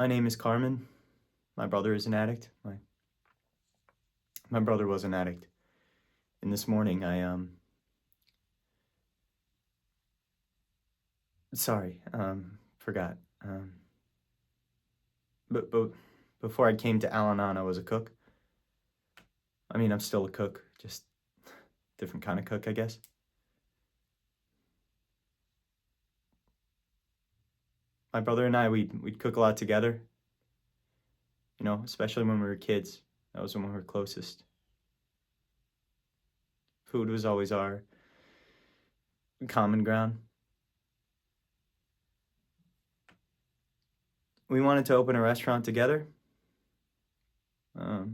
My name is Carmen. My brother is an addict. My brother was an addict. And this morning forgot. But before I came to Al-Anon, I was a cook. I mean, I'm still a cook, just different kind of cook, I guess. My brother and I, we'd cook a lot together. You know, especially when we were kids. That was when we were closest. Food was always our common ground. We wanted to open a restaurant together. We had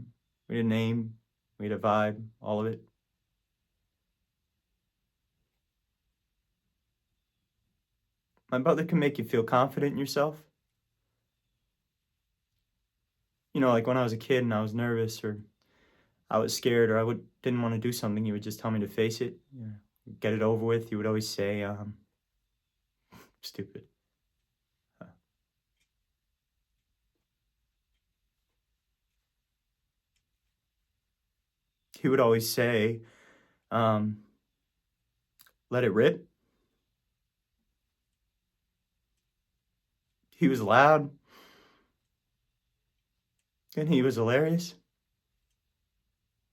a name, we had a vibe, all of it. My brother can make you feel confident in yourself. You know, like when I was a kid and I was nervous or I was scared or didn't want to do something, he would just tell me to face it, get it over with. He would always say, stupid. He would always say, let it rip. He was loud. And he was hilarious.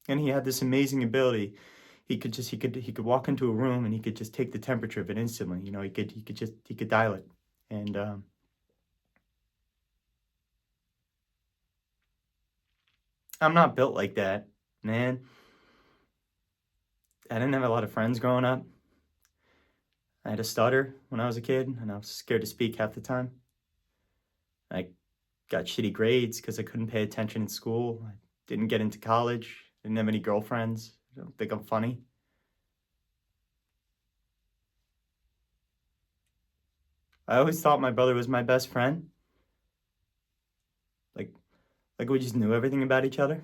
And he had this amazing ability. He could walk into a room and he could just take the temperature of it instantly. You know, he could dial it. And I'm not built like that, man. I didn't have a lot of friends growing up. I had a stutter when I was a kid, and I was scared to speak half the time. I got shitty grades because I couldn't pay attention in school. I didn't get into college. Didn't have any girlfriends. I don't think I'm funny. I always thought my brother was my best friend. Like we just knew everything about each other.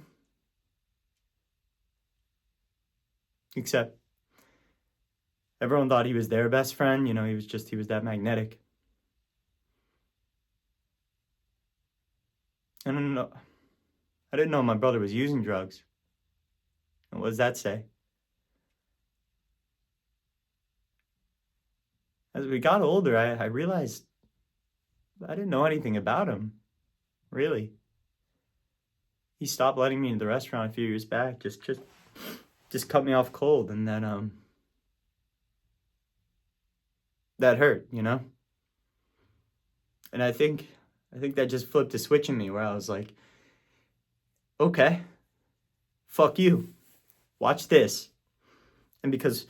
Except everyone thought he was their best friend. You know, he was that magnetic. And I didn't know my brother was using drugs. What does that say? As we got older, I realized I didn't know anything about him, really. He stopped letting me into the restaurant a few years back, just cut me off cold, and then that hurt, you know? And I think that just flipped a switch in me where I was like, okay, fuck you. Watch this. And because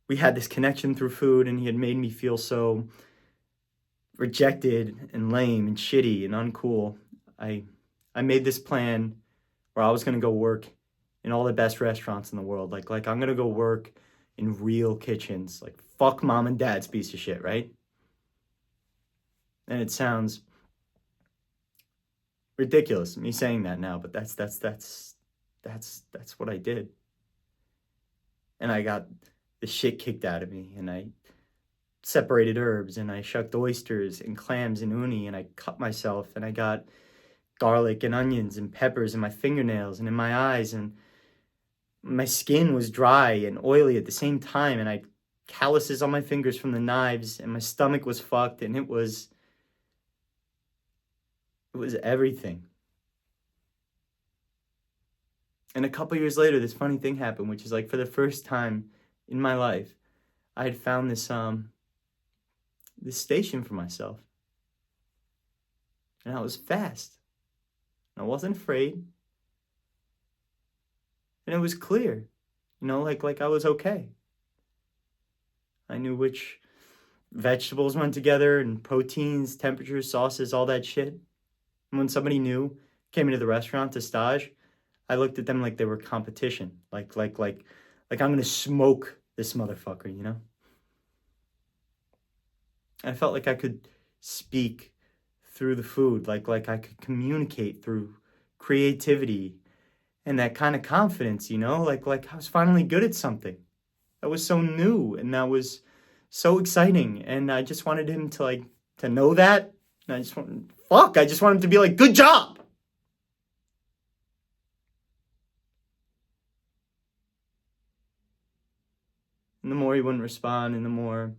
we had this connection through food and he had made me feel so rejected and lame and shitty and uncool, I made this plan where I was going to go work in all the best restaurants in the world. Like I'm going to go work in real kitchens. Like, fuck mom and dad's piece of shit, right? And it sounds ridiculous, me saying that now, but that's what I did. And I got the shit kicked out of me, and I separated herbs, and I shucked oysters and clams and uni, and I cut myself, and I got garlic and onions and peppers in my fingernails and in my eyes, and my skin was dry and oily at the same time, and I had calluses on my fingers from the knives, and my stomach was fucked, and it was everything. And a couple years later, this funny thing happened, which is like for the first time in my life, I had found this station for myself. And I was fast. And I wasn't afraid. And it was clear, you know, like I was okay. I knew which vegetables went together and proteins, temperatures, sauces, all that shit. And when somebody new came into the restaurant to stage, I looked at them like they were competition. Like I'm gonna smoke this motherfucker, you know? I felt like I could speak through the food, like I could communicate through creativity and that kind of confidence, you know? Like I was finally good at something. That was so new and that was so exciting. And I just wanted him to know that And I just want him to be like, good job. And the more he wouldn't respond, and the more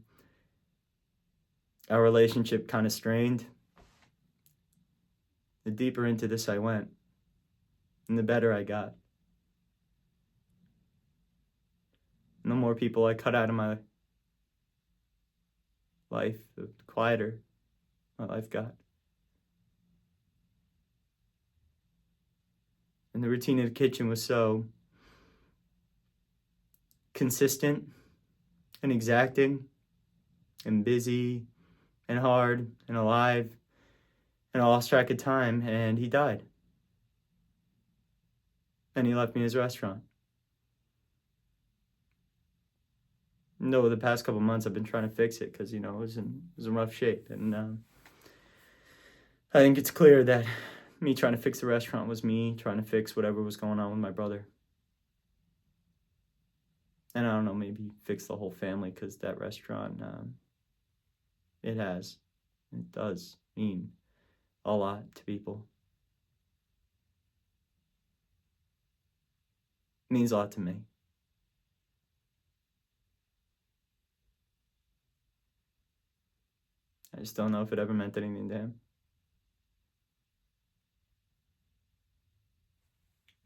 our relationship kind of strained, the deeper into this I went, and the better I got. And the more people I cut out of my life, the quieter my life got. And the routine of the kitchen was so consistent and exacting and busy and hard and alive, and I lost track of time, and he died. And he left me his restaurant. No, the past couple months I've been trying to fix it because, it was in rough shape. And I think it's clear that me trying to fix the restaurant was me trying to fix whatever was going on with my brother. And I don't know, maybe fix the whole family, because that restaurant, it does mean a lot to people. It means a lot to me. I just don't know if it ever meant anything to him.